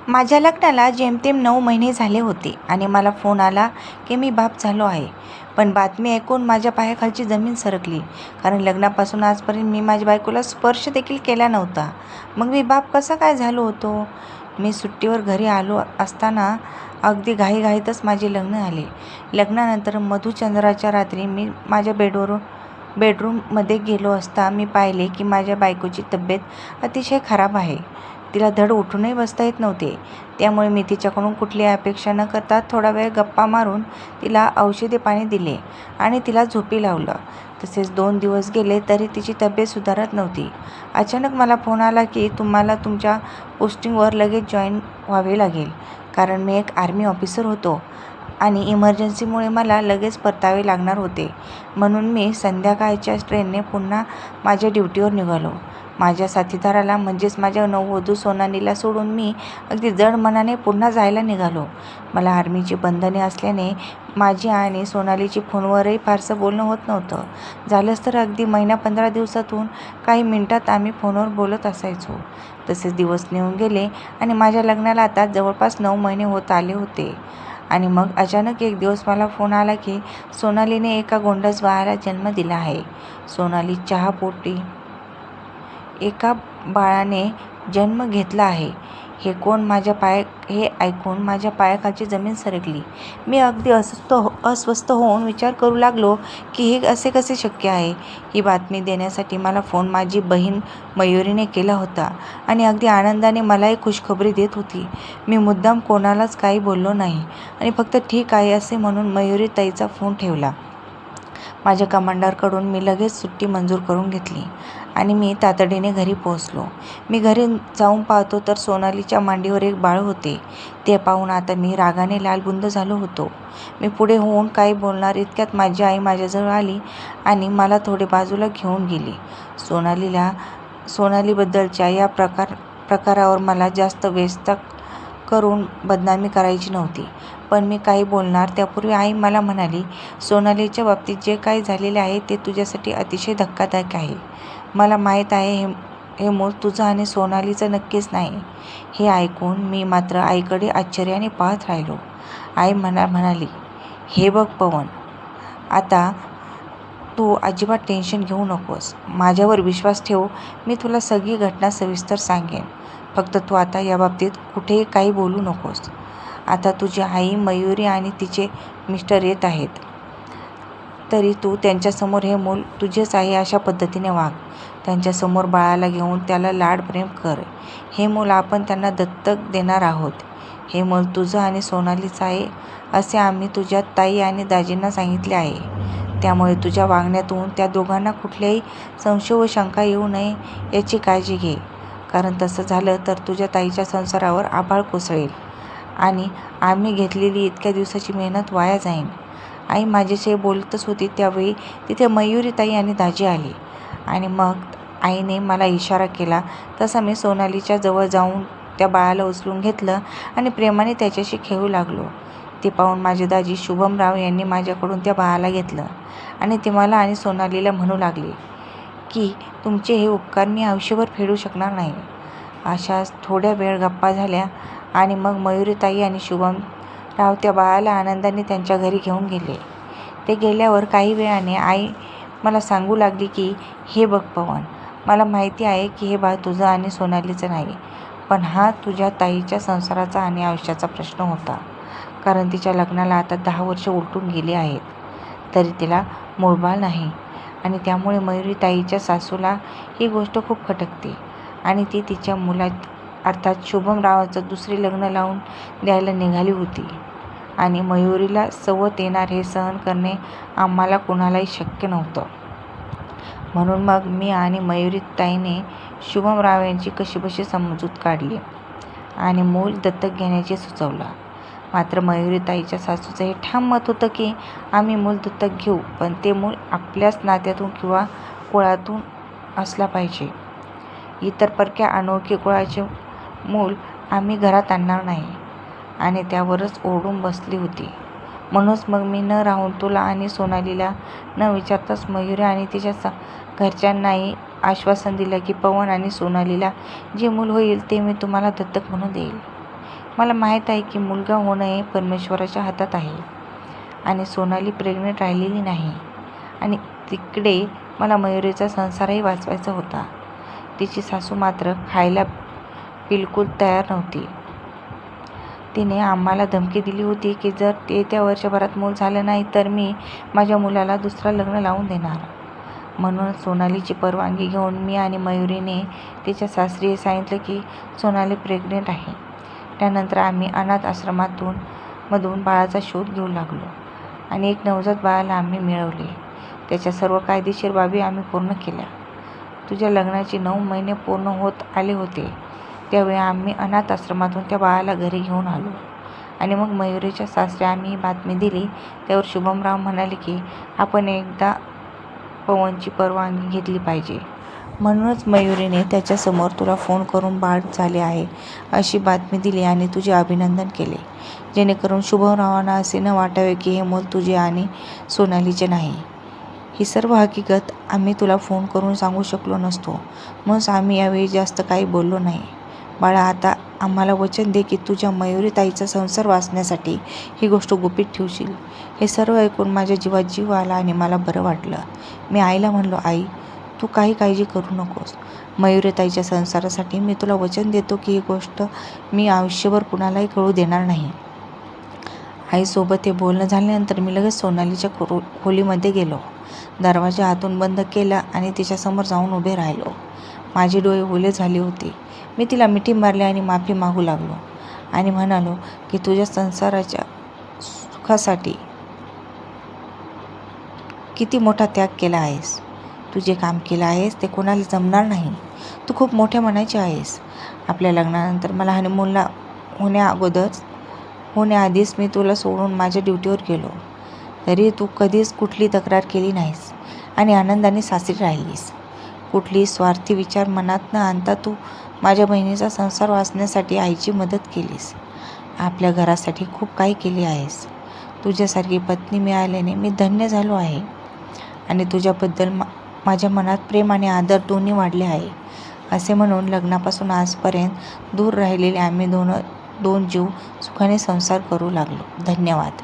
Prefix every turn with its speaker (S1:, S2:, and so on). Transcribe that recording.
S1: माझ्या लग्नाला जेमतेम 9 महिने झाले होते आणि मला फोन आला की मी बाप झालो आहे. पण बातमी ऐकून माझ्या पायाखालची जमीन सरकली. कारण लग्नापासून आजपर्यंत मी माझ्या बायकोला स्पर्श देखील केला नव्हता. मग मी बाप कसा काय झालो होतो? मी सुट्टीवर घरी आलो असताना अगदी घाईघाईतच माझे लग्न आले. लग्नानंतर मधुचंद्राच्या रात्री मी माझ्या बेडरूममध्ये गेलो असता मी पाहिले की माझ्या बायकोची तब्येत अतिशय खराब आहे. तिला धड उठूनही बसता येत नव्हते. त्यामुळे मी तिच्याकडून कुठलीही अपेक्षा न करता थोडा वेळ गप्पा मारून तिला औषधे पाणी दिले आणि तिला झोपी लावलं. तसेच 2 दिवस गेले तरी तिची तब्येत सुधारत नव्हती. अचानक मला फोन आला की तुम्हाला तुमच्या पोस्टिंगवर लगेच जॉईन व्हावे लागेल. कारण मी एक आर्मी ऑफिसर होतो आणि इमर्जन्सीमुळे मला लगेच परतावे लागणार होते. म्हणून मी संध्याकाळच्या ट्रेनने पुन्हा माझ्या ड्युटीवर निघालो. माझ्या साथीदाराला म्हणजेच माझ्या नववधू सोनालीला सोडून मी अगदी जड मनाने पुन्हा जायला निघालो. मला आर्मीची बंधने असल्याने माझी आणि सोनालीची फोनवरही फारसं बोलणं होत नव्हतं. झालंच तर अगदी महिना 15 दिवसातून काही मिनिटात आम्ही फोनवर बोलत असायचो. तसेच दिवस निघून गेले आणि माझ्या लग्नाला आता जवळपास 9 महिने होत आले होते. आणि मग अचानक एक दिवस मला फोन आला की सोनालीने एका गोंडस बाळाला जन्म दिला आहे. सोनाली चहापोटी एका बाळाने जन्म घेतला आहे. हे ऐकून माझ्या पायाखालची जमीन सरकली. मी अगदी अस्वस्थ होऊन विचार करू लागलो की हे असे कसे शक्य आहे. ही बातमी देण्यासाठी मला फोन माझी बहीण मयुरीने केला होता आणि अगदी आनंदाने मलाही खुशखबरी देत होती. मी मुद्दाम कोणालाच काही बोललो नाही आणि फक्त ठीक आहे असे म्हणून मयुरी ताईचा फोन ठेवला. माझ्या कमांडरकडून मी लगेच सुट्टी मंजूर करून घेतली आणि मी तातडीने घरी पोहोचलो. मी घरी जाऊन पाहतो तर सोनालीच्या मांडीवर एक बाळ होते. ते पाहून आता मी रागाने लालबुंद झालो होतो. मी पुढे होऊन काही बोलणार इतक्यात माझी आई माझ्याजवळ आली आणि मला थोडे बाजूला घेऊन गेली. सोनालीबद्दलच्या या प्रकारावर मला जास्त व्यस्त करून बदनामी करायची नव्हती. पण मी काही बोलणार त्यापूर्वी आई मला म्हणाली, सोनालीच्या बाबतीत जे काही झालेले आहे ते तुझ्यासाठी अतिशय धक्कादायक आहे. मला माहीत आहे हे मूल तुझं आणि सोनालीचं नक्कीच नाही. हे ऐकून मी मात्र आईकडे आश्चर्याने पाहत राहिलो. आई म्हणाली, हे बघ पवन, आता तू अजिबात टेन्शन घेऊ नकोस. माझ्यावर विश्वास ठेव. मी तुला सगळी घटना सविस्तर सांगेन. फक्त तू आता याबाबतीत कुठेही काही बोलू नकोस. आता तुझी आई मयुरी आणि तिचे मिस्टर येत आहेत. तरी तू त्यांच्यासमोर हे मूल तुझेच आहे अशा पद्धतीने वाग. त्यांच्यासमोर बाळाला घेऊन त्याला लाड प्रेम कर. हे मूल आपण त्यांना दत्तक देणार आहोत. हे मूल तुझं आणि सोनालीचं आहे असे आम्ही तुझ्या ताई आणि दाजींना सांगितले आहे. त्यामुळे तुझ्या वागण्यातून त्या दोघांना कुठल्याही संशय व शंका येऊ नये याची काळजी घे. कारण तसं झालं तर तुझ्या ताईच्या संसारावर आभाळ कोसळेल आणि आम्ही घेतलेली इतक्या दिवसाची मेहनत वाया जाईल. आई माझ्याशी बोलतच होती त्यावेळी तिथे मयुरी ताई आणि दाजी आली आणि मग आईने मला इशारा केला तसा मी सोनालीच्या जवळ जाऊन त्या बाळाला उचलून घेतलं आणि प्रेमाने त्याच्याशी खेळू लागलो. ते पाहून माझे दाजी शुभमराव यांनी माझ्याकडून त्या बाळाला घेतलं आणि ते मला आणि सोनालीला म्हणू लागले की तुमचे हे उपकार मी आयुष्यभर फेडू शकणार नाही. अशाच थोड्या वेळ गप्पा झाल्या आणि मग मयुरीताई आणि शुभमराव त्या बाळाला आनंदाने त्यांच्या घरी घेऊन गेले. ते गेल्यावर काही वेळाने आई मला सांगू लागली की हे बघ पवन, मला माहिती आहे की हे बाळ तुझं आणि सोनालीचं नाही, पण हा तुझ्या ताईच्या संसाराचा आणि आयुष्याचा प्रश्न होता. कारण तिच्या लग्नाला आता 10 वर्ष उलटून गेली आहेत तरी तिला मूळबाळ नाही आणि त्यामुळे मयुरी ताईच्या सासूला ही गोष्ट खूप खटकते आणि ती तिच्या मुलात अर्थात शुभमरावाचं दुसरे लग्न लावून द्यायला निघाली होती. आणि मयुरीला सवत येणार हे सहन करणे आम्हाला कुणालाही शक्य नव्हतं. म्हणून मग मी आणि मयुरी ताईने शुभमराव यांची कशीबशी समजूत काढली आणि मूल दत्तक घेण्याचे सुचवलं. मात्र मयुरीताईच्या सासूचं हे ठाम मत होतं की आम्ही मूल दत्तक घेऊ, पण ते मूल आपल्याच नात्यातून किंवा कुळातून असला पाहिजे. इतर परक्या अनोळखी कुळाचे मूल आम्ही घरात आणणार नाही. आणि त्यावरच ओरडून बसली होती. म्हणूनच मग मी न राहून तुला आणि सोनालीला न विचारताच मयुरी आणि तिच्या घरच्यांनाही आश्वासन दिलं की पवन आणि सोनालीला जे मूल होईल ते मी तुम्हाला दत्तक म्हणून देईल. मला माहीत आहे की मुलगा होणं हे परमेश्वराच्या हातात आहे आणि सोनाली प्रेग्नेंट राहिलेली नाही. आणि तिकडे मला मयुरीचा संसारही वाचवायचा होता. तिची सासू मात्र खायला बिलकुल तयार नव्हती. तिने आम्हाला धमकी दिली होती की जर येत्या वर्षभरात मूल झालं नाही तर मी माझ्या मुलाला दुसरं लग्न लावून देणार. म्हणून सोनालीची परवानगी घेऊन मी आणि मयुरीने तिच्या सासरी सांगितलं की सोनाली प्रेग्नेंट आहे. त्यानंतर आम्ही अनाथ आश्रमातून बाळाचा शोध घेऊ लागलो आणि एक नवजात बाळाला आम्ही मिळवले. त्याच्या सर्व कायदेशीर बाबी आम्ही पूर्ण केल्या. तुझ्या लग्नाचे 9 महिने पूर्ण होत आले होते त्यावेळी आम्ही अनाथ आश्रमातून त्या बाळाला घरी घेऊन आलो आणि मग मयुरीच्या सासरी आम्ही ही बातमी दिली. त्यावर शुभमराव म्हणाले की आपण एकदा पवनची परवानगी घेतली पाहिजे. म्हणूनच मयुरीने त्याच्यासमोर तुला फोन करून बाळ झाले आहे अशी बातमी दिली आणि तुझे अभिनंदन केले, जेणेकरून शुभमरावांना असे न वाटावे की हे मूल तुझे आणि सोनालीचे नाही. ही सर्व हकीकत आम्ही तुला फोन करून सांगू शकलो नसतो, म्हणून आम्ही यावेळी जास्त काही बोललो नाही. बाळा, आता आम्हाला वचन दे की तुझ्या मयुरी ताईचा संसार वाचण्यासाठी ही गोष्ट गुपित ठेवशील. हे सर्व ऐकून माझ्या जीवात जीव आला आणि मला बरं वाटलं. मी आईला म्हणलो, आई, तू काही काळजी करू नकोस. मयुरी ताईच्या संसारासाठी मी तुला वचन देतो की ही गोष्ट मी आयुष्यभर कुणालाही कळू देणार नाही. आईसोबत हे बोलणं झाल्यानंतर मी लगेच सोनालीच्या खोलीमध्ये गेलो. दरवाजा आतून बंद केला आणि तिच्यासमोर जाऊन उभे राहिलो. माझे डोळे ओले झाले होते. मी तिला मिठी मारली आणि माफी मागू लागलो आणि म्हणालो की तुझ्या संसाराच्या सुखासाठी किती मोठा त्याग केला आहेस. तू जे काम केलं आहेस ते कोणाला जमणार नाही. तू खूप मोठ्या मनाची आहेस. आपल्या लग्नानंतर मला हनीमूनला होण्याआधीच मी तुला सोडून माझ्या ड्युटीवर गेलो, तरी तू कधीच कुठली तक्रार केली नाहीस आणि आनंदाने सासरी राहिलीस. कुठलीही स्वार्थी विचार मनात न आणता तू माझ्या बहिणीचा संसार वाचण्यासाठी आईची मदत केलीस. आपल्या घरासाठी खूप काही केले आहेस. तुझ्यासारखी पत्नी मिळाल्याने मी धन्य झालो आहे आणि तुझ्याबद्दल माझ्या मनात प्रेम आणि आदर दोन्ही वाढले आहे. असे म्हणून लग्नापासून आजपर्यंत दूर राहिलेले आम्ही दोन जीव सुखाने संसार करू लागलो. धन्यवाद.